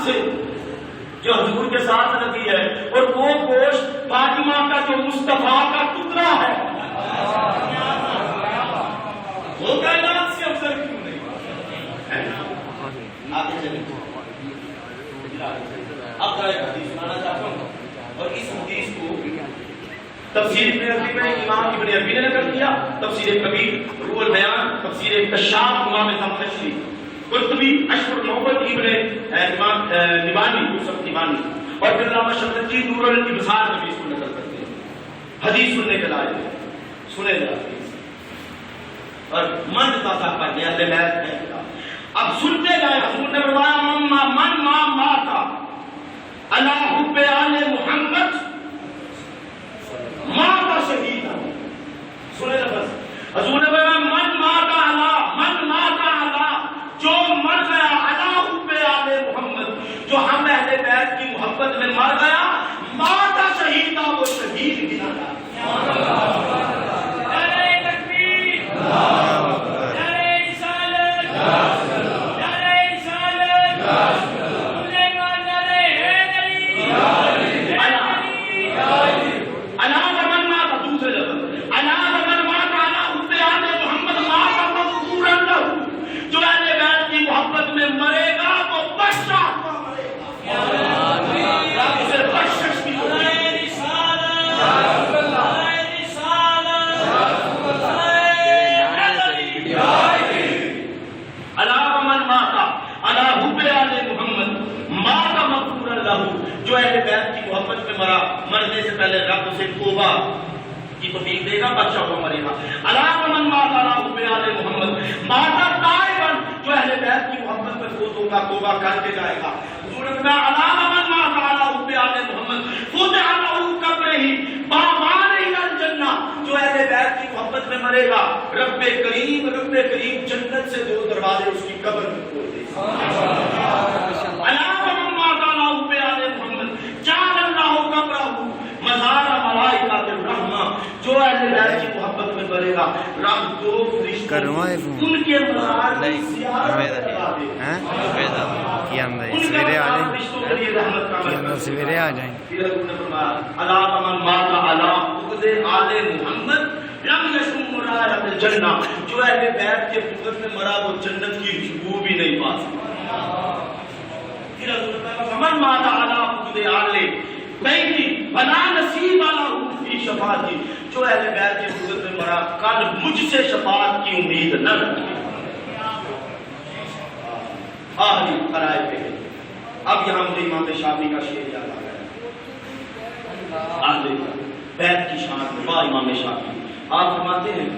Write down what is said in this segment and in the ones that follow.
سے جو حضور کے ساتھ رکھی ہے، اور وہ گوشت فاطمہ کا جو مصطفیٰ کا ٹکڑا ہے، وہ کائنات سے افضل کیوں نہیں؟ آگے چلیں، اب ذرا ایک حدیث سنانا چاہتا ہوں، اور اس حدیث کو تفسیر ابن عربی میں امام ابن عربی نے نقل کیا، تفسیر کبیر، روح البیان، تفسیر کشاف امام زمخشری، قرطبی، اشرف محمد ابن امام نبانی، یوسف نبانی، اور پھر علامہ شمسی نور الابصار میں بھی اس کو نقل کرتے ہیں۔ حدیث سننے کے لائق ہے، سنے جاتے ہیں اور من تازہ کر دیا اہل بیت ہے۔ اب سنتے گئے، حضور نے فرمایا من ما ماتا علی حب آل محمد ماتا شہیدا۔ سنے لفظ حضور نے فرمایا من ماتا علی، جو مر گیا علی حب آل محمد، جو ہم اہل بیت کی محبت میں مر گیا، ماتا شہیدا، وہ شہید گنا جاتا۔ جو اہل بیت کی محبت میں مرا، مرنے سے پہلے رب اسے توبہ کی توفیق دے گا، بچہ ہوا مرے گا۔ علاوہ من مات علی حب آل محمد ماتا تائبا، جو اہل بیت کی محبت میں فوت ہوگا توبہ کر کے جائے گا۔ حضور نے فرمایا علاوہ من مات علی حب آل محمد فتح له قبرہ بابان الی الجنہ، جو اہل بیت کی محبت میں مرے گا، رب کریم جنت سے دو دروازے اس کی قبر میں کھول دے گا۔ علاوہ من مات علی حب آل محمد جعل اللہ قبرہ مزار ملائکۃ الرحمہ، جو اہل بیت کی محبت میں مرے گا، رب دو فرشتے ان کے مزار میں زیارت کرا دے گا۔ سویرے آ جائیں۔ پھر حضور نے فرمایا علاوہ من مات علی حب آل محمد لم یشم رائحۃ الجنہ، جو اہل بیت کے بغض میں مرا وہ جنت کی خوشبو بھی نہیں پا سکتا۔ پھر حضور نے فرمایا من مات علی حب آل بیتی فلا نصیب له فی شفاعتی، جو اہل بیت کے بغض میں مرا کل مجھ سے شفاعت کی امید نہ رکھے۔ آخری قرائے پہ اب یہاں مجھے امام شافعی کا شعر یاد آ گیا، آخری بیت کی شان میں واہ امام شافعی۔ آپ فرماتے ہیں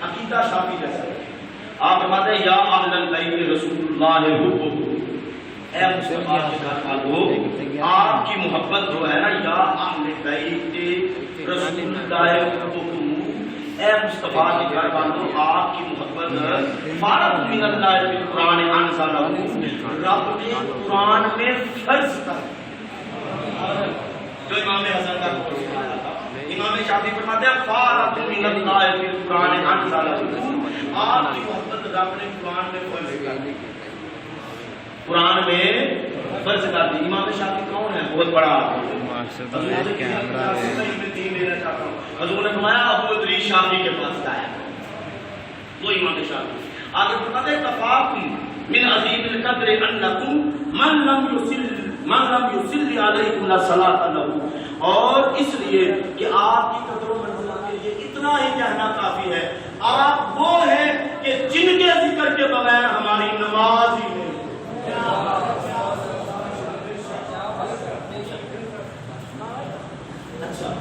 عقیدہ شافعی جیسا ہے، آپ فرماتے ہیں یا اہل البیت رسول اللہ حبہ، اے مصطفیٰ کے گھر والوں آپ کی محبت جو ہے نا، یا اہل بیت رسول اللہ حبہ، اے مصطفیٰ کے گھر والوں آپ کی محبت فارغ من اللہ فی القرآن انزلہ، رب نے قرآن میں فرض کر، جو امام حسن کا قول سنایا تھا۔ امام شافعی فرماتے ہیں فارغ من اللہ فی القرآن انزلہ، آپ کی محبت رب نے قرآن میں فرض کر دی، قرآن میں فرض کر دی۔ امام شافعی کون ہے؟ بہت بڑا حضور نے فرمایا ابو ادریس شافعی کے پاس آیا، وہ امام شافعی۔ آگے فرماتے ہیں کفاکم من عظیم القدر انکم من لم یصلی علیکم لا صلاۃ لہ، اور اس لیے کہ آپ کی قدر و منزلت کے لیے اتنا ہی کہنا کافی ہے، آپ وہ ہیں کہ جن کے ذکر کے بغیر ہماری نماز ہی نہیں۔ اچھا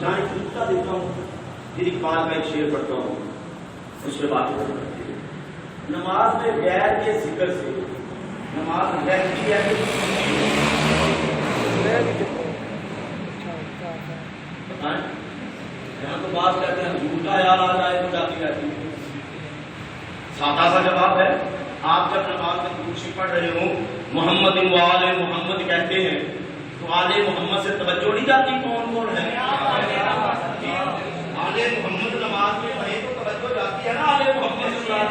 جائیں نکتہ دیتا ہوں، پھر اقبال کا ایک شعر پڑھتا ہوں، اس کے بعد نماز میں غیر کے ذکر سے نماز غیر کی ہے، بتائیں یہاں تو بات کہتے ہیں حضور کا یاد آ جائے تو جاتی رہتی ہے۔ سادہ سا جواب ہے، آپ جب نماز میں درود شریف پڑھ رہے ہوں محمد و آل محمد کہتے ہیں تو آل محمد سے توجہ نہیں جاتی کون کون ہے؟ آل محمد نماز میں پڑھے تو توجہ جاتی ہے نا آل محمد۔